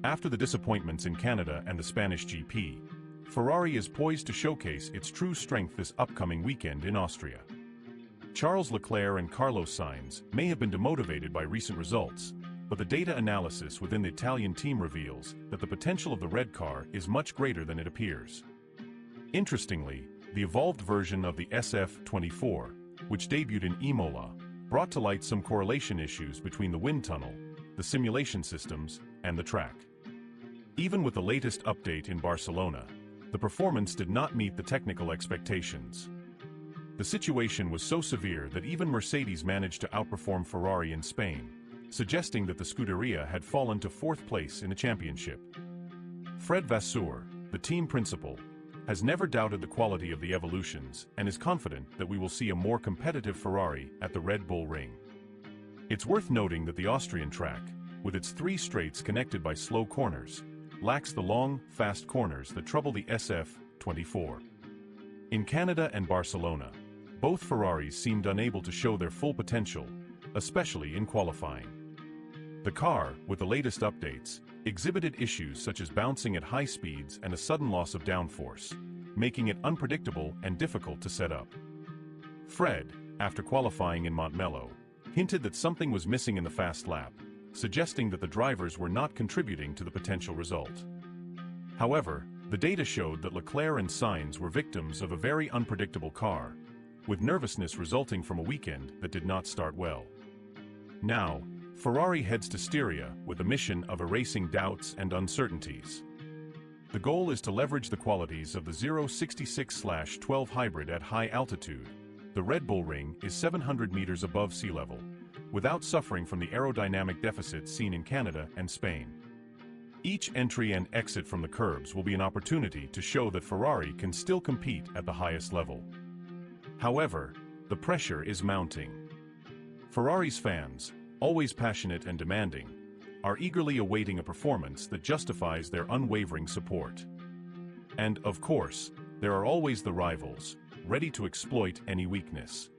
After the disappointments in Canada and the Spanish GP, Ferrari is poised to showcase its true strength this upcoming weekend in Austria. Charles Leclerc and Carlos Sainz may have been demotivated by recent results, but the data analysis within the Italian team reveals that the potential of the red car is much greater than it appears. Interestingly, the evolved version of the SF24, which debuted in Imola, brought to light some correlation issues between the wind tunnel, the simulation systems, and the track. Even with the latest update in Barcelona, the performance did not meet the technical expectations. The situation was so severe that even Mercedes managed to outperform Ferrari in Spain, suggesting that the Scuderia had fallen to fourth place in the championship. Fred Vasseur, the team principal, has never doubted the quality of the evolutions and is confident that we will see a more competitive Ferrari at the Red Bull Ring. It's worth noting that the Austrian track, with its 3 straights connected by slow corners, lacks the long, fast corners that trouble the SF24. In Canada and Barcelona, both Ferraris seemed unable to show their full potential, especially in qualifying. The car, with the latest updates, exhibited issues such as bouncing at high speeds and a sudden loss of downforce, making it unpredictable and difficult to set up. Fred, after qualifying in Montmello, hinted that something was missing in the fast lap, suggesting that the drivers were not contributing to the potential result. However, the data showed that Leclerc and Sainz were victims of a very unpredictable car, with nervousness resulting from a weekend that did not start well. Now, Ferrari heads to Styria with the mission of erasing doubts and uncertainties. The goal is to leverage the qualities of the 066/12 hybrid at high altitude. The Red Bull Ring is 700 meters above sea level, without suffering from the aerodynamic deficits seen in Canada and Spain. Each entry and exit from the curbs will be an opportunity to show that Ferrari can still compete at the highest level. However, the pressure is mounting. Ferrari's fans, always passionate and demanding, are eagerly awaiting a performance that justifies their unwavering support. And, of course, there are always the rivals, ready to exploit any weakness.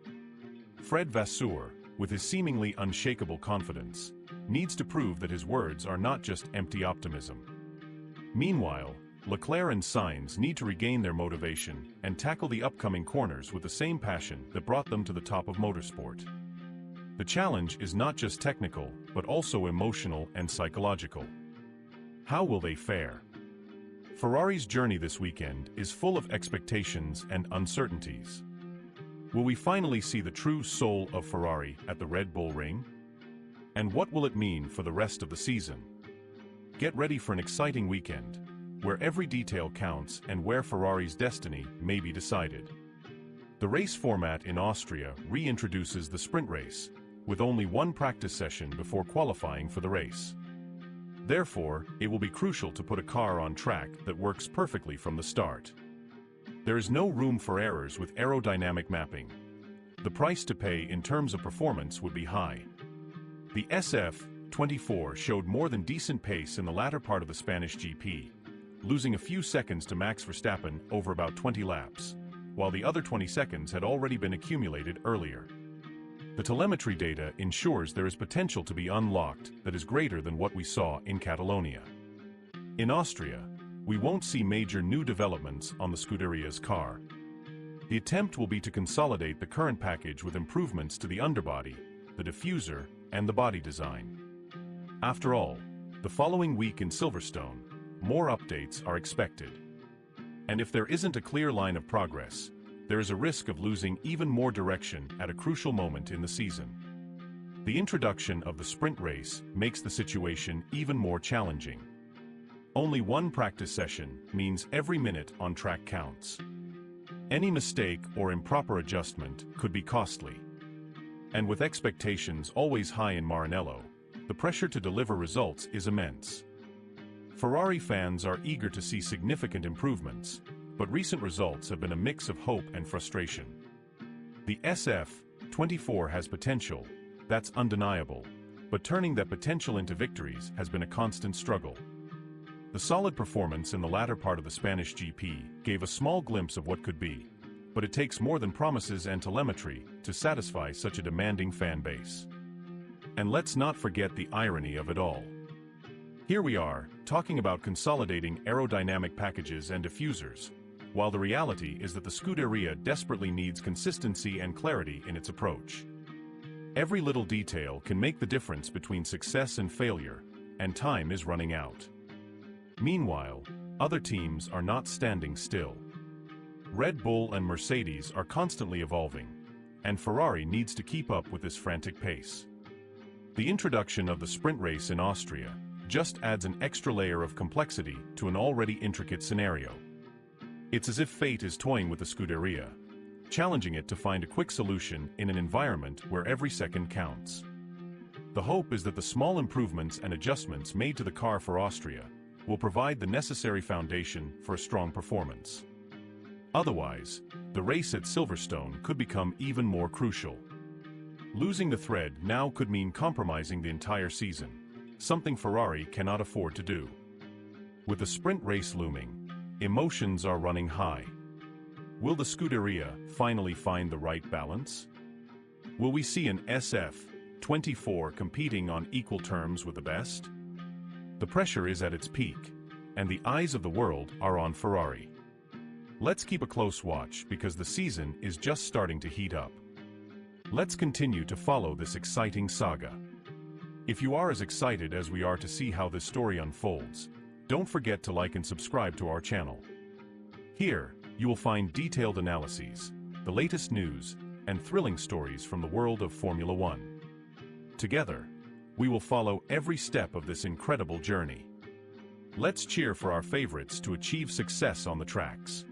Fred Vasseur, with his seemingly unshakable confidence, needs to prove that his words are not just empty optimism. Meanwhile, Leclerc and Sainz need to regain their motivation and tackle the upcoming corners with the same passion that brought them to the top of motorsport. The challenge is not just technical, but also emotional and psychological. How will they fare? Ferrari's journey this weekend is full of expectations and uncertainties. Will we finally see the true soul of Ferrari at the Red Bull Ring? And what will it mean for the rest of the season? Get ready for an exciting weekend, where every detail counts and where Ferrari's destiny may be decided. The race format in Austria reintroduces the sprint race, with only one practice session before qualifying for the race. Therefore, it will be crucial to put a car on track that works perfectly from the start. There is no room for errors with aerodynamic mapping. The price to pay in terms of performance would be high. The SF24 showed more than decent pace in the latter part of the Spanish GP, losing a few seconds to Max Verstappen over about 20 laps, while the other 20 seconds had already been accumulated earlier. The telemetry data ensures there is potential to be unlocked that is greater than what we saw in Catalonia. In Austria, we won't see major new developments on the Scuderia's car. The attempt will be to consolidate the current package with improvements to the underbody, the diffuser, and the body design. After all, the following week in Silverstone, more updates are expected. And if there isn't a clear line of progress, there is a risk of losing even more direction at a crucial moment in the season. The introduction of the sprint race makes the situation even more challenging. Only one practice session means every minute on track counts. Any mistake or improper adjustment could be costly. And with expectations always high in Maranello, the pressure to deliver results is immense. Ferrari fans are eager to see significant improvements, but recent results have been a mix of hope and frustration. The SF24 has potential, that's undeniable, but turning that potential into victories has been a constant struggle. The solid performance in the latter part of the Spanish GP gave a small glimpse of what could be, but it takes more than promises and telemetry to satisfy such a demanding fan base. And let's not forget the irony of it all. Here we are, talking about consolidating aerodynamic packages and diffusers, while the reality is that the Scuderia desperately needs consistency and clarity in its approach. Every little detail can make the difference between success and failure, and time is running out. Meanwhile, other teams are not standing still. Red Bull and Mercedes are constantly evolving, and Ferrari needs to keep up with this frantic pace. The introduction of the sprint race in Austria just adds an extra layer of complexity to an already intricate scenario. It's as if fate is toying with the Scuderia, challenging it to find a quick solution in an environment where every second counts. The hope is that the small improvements and adjustments made to the car for Austria will provide the necessary foundation for a strong performance. Otherwise, the race at Silverstone could become even more crucial. Losing the thread now could mean compromising the entire season, something Ferrari cannot afford to do. With the sprint race looming, emotions are running high. Will the Scuderia finally find the right balance? Will we see an SF24 competing on equal terms with the best? The pressure is at its peak, and the eyes of the world are on Ferrari. Let's keep a close watch because the season is just starting to heat up. Let's continue to follow this exciting saga. If you are as excited as we are to see how this story unfolds, don't forget to like and subscribe to our channel. Here, you will find detailed analyses, the latest news, and thrilling stories from the world of Formula One. Together, we will follow every step of this incredible journey. Let's cheer for our favorites to achieve success on the tracks.